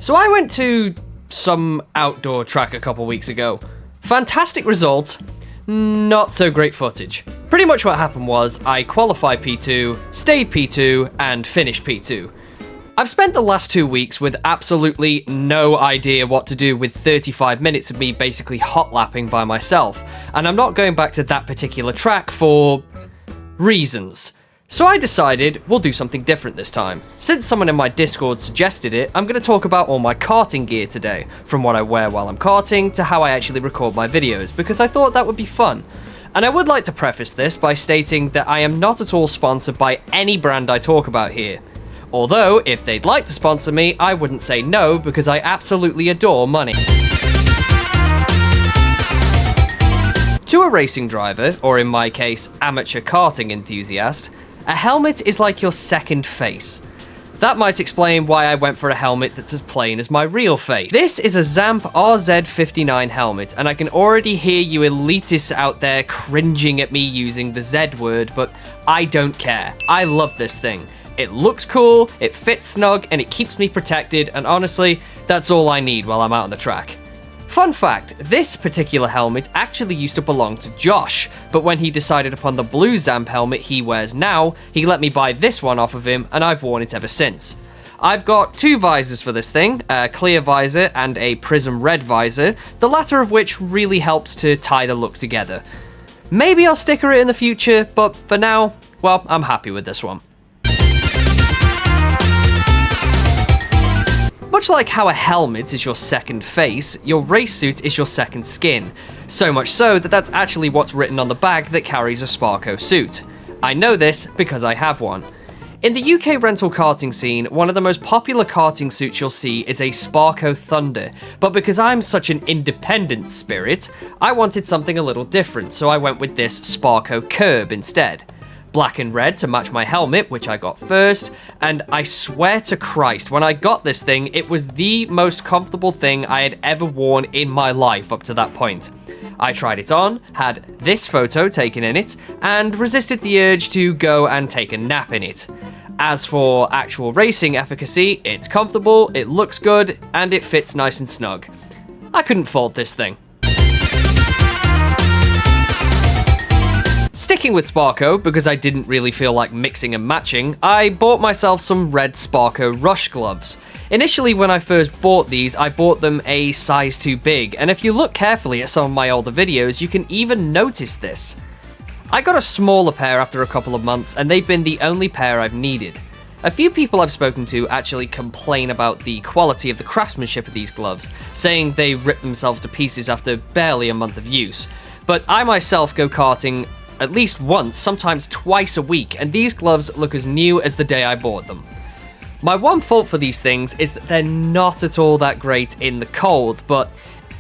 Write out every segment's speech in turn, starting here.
So I went to some outdoor track a couple weeks ago. Fantastic result, not so great footage. Pretty much what happened was I qualified P2, stayed P2, and finished P2. I've spent the last 2 weeks with absolutely no idea what to do with 35 minutes of me basically hot lapping by myself, and I'm not going back to that particular track for reasons. So I decided we'll do something different this time. Since someone in my Discord suggested it, I'm going to talk about all my karting gear today, from what I wear while I'm karting to how I actually record my videos, because I thought that would be fun. And I would like to preface this by stating that I am not at all sponsored by any brand I talk about here. Although, if they'd like to sponsor me, I wouldn't say no, because I absolutely adore money. To a racing driver, or in my case, amateur karting enthusiast, a helmet is like your second face. That might explain why I went for a helmet that's as plain as my real face. This is a Zamp RZ59 helmet, and I can already hear you elitists out there cringing at me using the Z word, but I don't care. I love this thing. It looks cool, it fits snug, and it keeps me protected, and honestly, that's all I need while I'm out on the track. Fun fact, this particular helmet actually used to belong to Josh, but when he decided upon the blue Zamp helmet he wears now, he let me buy this one off of him, and I've worn it ever since. I've got 2 visors for this thing, a clear visor and a prism red visor, the latter of which really helps to tie the look together. Maybe I'll sticker it in the future, but for now, well, I'm happy with this one. Much like how a helmet is your second face, your race suit is your second skin. So much so that that's actually what's written on the bag that carries a Sparco suit. I know this because I have one. In the UK rental karting scene, one of the most popular karting suits you'll see is a Sparco Thunder, but because I'm such an independent spirit, I wanted something a little different, so I went with this Sparco Curb instead. Black and red to match my helmet, which I got first, and I swear to Christ, when I got this thing, it was the most comfortable thing I had ever worn in my life up to that point. I tried it on, had this photo taken in it, and resisted the urge to go and take a nap in it. As for actual racing efficacy, it's comfortable, it looks good, and it fits nice and snug. I couldn't fault this thing. Sticking with Sparco, because I didn't really feel like mixing and matching, I bought myself some red Sparco Rush gloves. Initially, when I first bought these, I bought them a size too big, and if you look carefully at some of my older videos, you can even notice this. I got a smaller pair after a couple of months, and they've been the only pair I've needed. A few people I've spoken to actually complain about the quality of the craftsmanship of these gloves, saying they rip themselves to pieces after barely a month of use. But I myself go karting at least once, sometimes twice a week, and these gloves look as new as the day I bought them. My one fault for these things is that they're not at all that great in the cold, but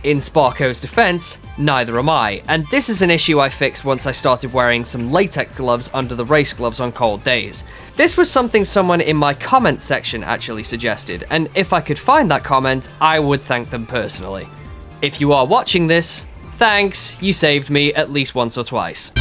in Sparco's defense, neither am I, and this is an issue I fixed once I started wearing some latex gloves under the race gloves on cold days. This was something someone in my comment section actually suggested, and if I could find that comment, I would thank them personally. If you are watching this, thanks, you saved me at least once or twice.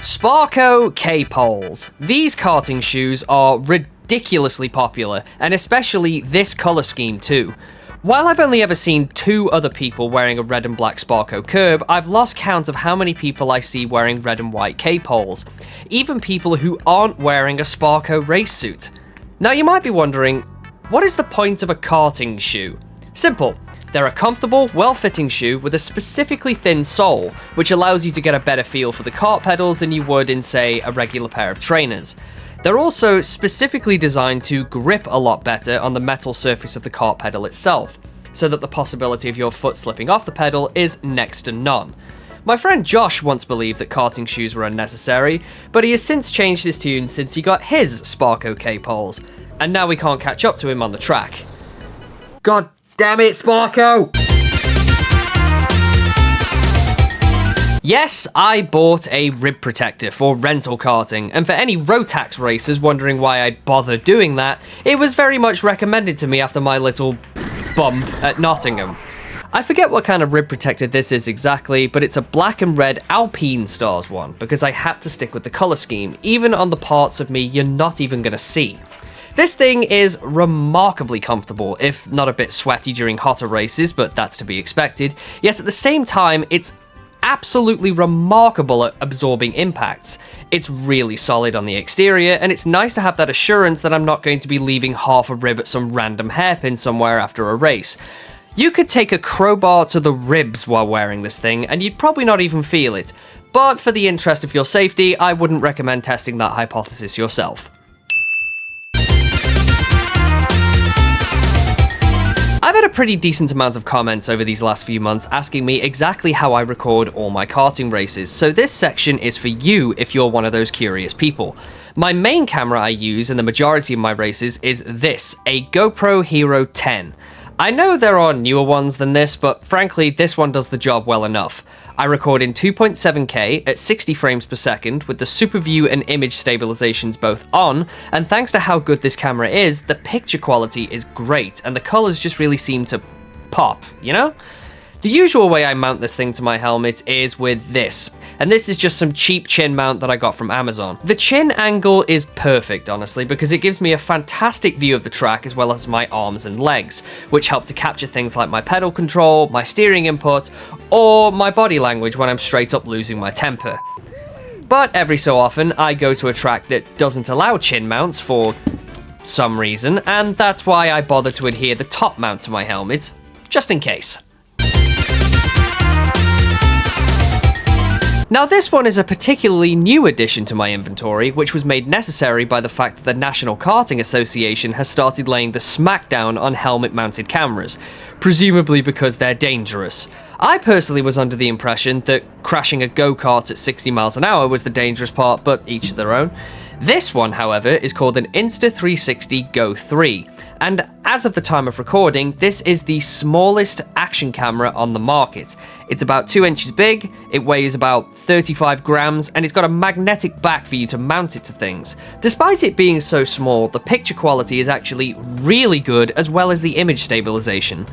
Sparco K-poles. These karting shoes are ridiculously popular, and especially this colour scheme too. While I've only ever seen 2 other people wearing a red and black Sparco Curb, I've lost count of how many people I see wearing red and white K-poles. Even people who aren't wearing a Sparco race suit. Now you might be wondering, what is the point of a karting shoe? Simple. They're a comfortable, well-fitting shoe with a specifically thin sole, which allows you to get a better feel for the kart pedals than you would in, say, a regular pair of trainers. They're also specifically designed to grip a lot better on the metal surface of the kart pedal itself, so that the possibility of your foot slipping off the pedal is next to none. My friend Josh once believed that karting shoes were unnecessary, but he has since changed his tune since he got his Sparco K-poles, and now we can't catch up to him on the track. God damn it, Sparco! Yes, I bought a rib protector for rental karting, and for any Rotax racers wondering why I'd bother doing that, it was very much recommended to me after my little bump at Nottingham. I forget what kind of rib protector this is exactly, but it's a black and red Alpine Stars one, because I had to stick with the colour scheme, even on the parts of me you're not even going to see. This thing is remarkably comfortable, if not a bit sweaty during hotter races, but that's to be expected, yet at the same time, it's absolutely remarkable at absorbing impacts. It's really solid on the exterior, and it's nice to have that assurance that I'm not going to be leaving half a rib at some random hairpin somewhere after a race. You could take a crowbar to the ribs while wearing this thing, and you'd probably not even feel it. But for the interest of your safety, I wouldn't recommend testing that hypothesis yourself. I've had a pretty decent amount of comments over these last few months asking me exactly how I record all my karting races, so this section is for you if you're one of those curious people. My main camera I use in the majority of my races is this, a GoPro Hero 10. I know there are newer ones than this, but frankly, this one does the job well enough. I record in 2.7K at 60 frames per second with the super view and image stabilizations both on, and thanks to how good this camera is, the picture quality is great, and the colors just really seem to pop, you know? The usual way I mount this thing to my helmet is with this, and this is just some cheap chin mount that I got from Amazon. The chin angle is perfect, honestly, because it gives me a fantastic view of the track as well as my arms and legs, which help to capture things like my pedal control, my steering input, or my body language when I'm straight up losing my temper. But every so often, I go to a track that doesn't allow chin mounts for some reason, and that's why I bother to adhere the top mount to my helmet, just in case. Now this one is a particularly new addition to my inventory, which was made necessary by the fact that the National Karting Association has started laying the smackdown on helmet-mounted cameras, presumably because they're dangerous. I personally was under the impression that crashing a go-kart at 60 miles an hour was the dangerous part, but each to their own. This one, however, is called an Insta360 Go 3, and as of the time of recording, this is the smallest action camera on the market. It's about 2 inches big, it weighs about 35 grams, and it's got a magnetic back for you to mount it to things. Despite it being so small, the picture quality is actually really good, as well as the image stabilization.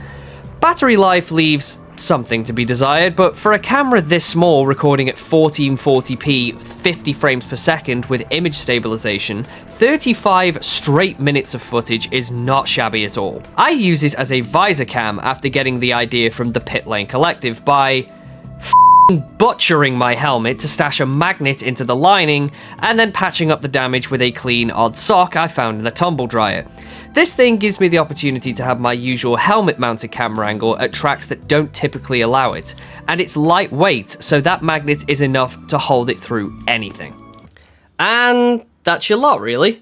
Battery life leaves something to be desired, but for a camera this small recording at 1440p 50 frames per second with image stabilization, 35 straight minutes of footage is not shabby at all. I use it as a visor cam after getting the idea from the Pit Lane Collective by butchering my helmet to stash a magnet into the lining and then patching up the damage with a clean odd sock I found in the tumble dryer. This thing gives me the opportunity to have my usual helmet mounted camera angle at tracks that don't typically allow it, and it's lightweight, so that magnet is enough to hold it through anything. And that's your lot, really.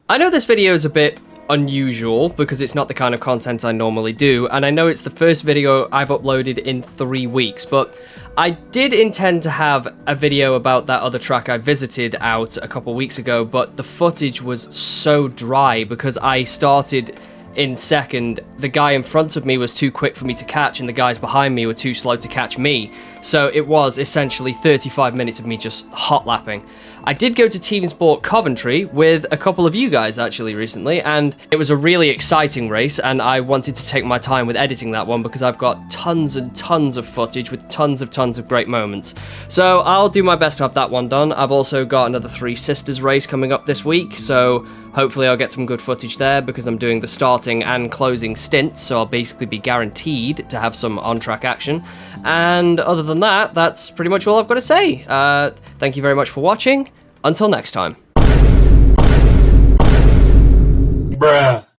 I know this video is a bit unusual because it's not the kind of content I normally do, and I know it's the first video I've uploaded in 3 weeks, but I did intend to have a video about that other track I visited out a couple weeks ago, but the footage was so dry because I started in second. The guy in front of me was too quick for me to catch, and the guys behind me were too slow to catch me. So it was essentially 35 minutes of me just hot lapping. I did go to Team Sport Coventry with a couple of you guys actually recently, and it was a really exciting race, and I wanted to take my time with editing that one because I've got tons and tons of footage with tons of great moments. So I'll do my best to have that one done. I've also got another Three Sisters race coming up this week, so hopefully I'll get some good footage there because I'm doing the starting and closing stints, so I'll basically be guaranteed to have some on-track action. And other than that, that's pretty much all I've got to say. Thank you very much for watching. Until next time. Bruh.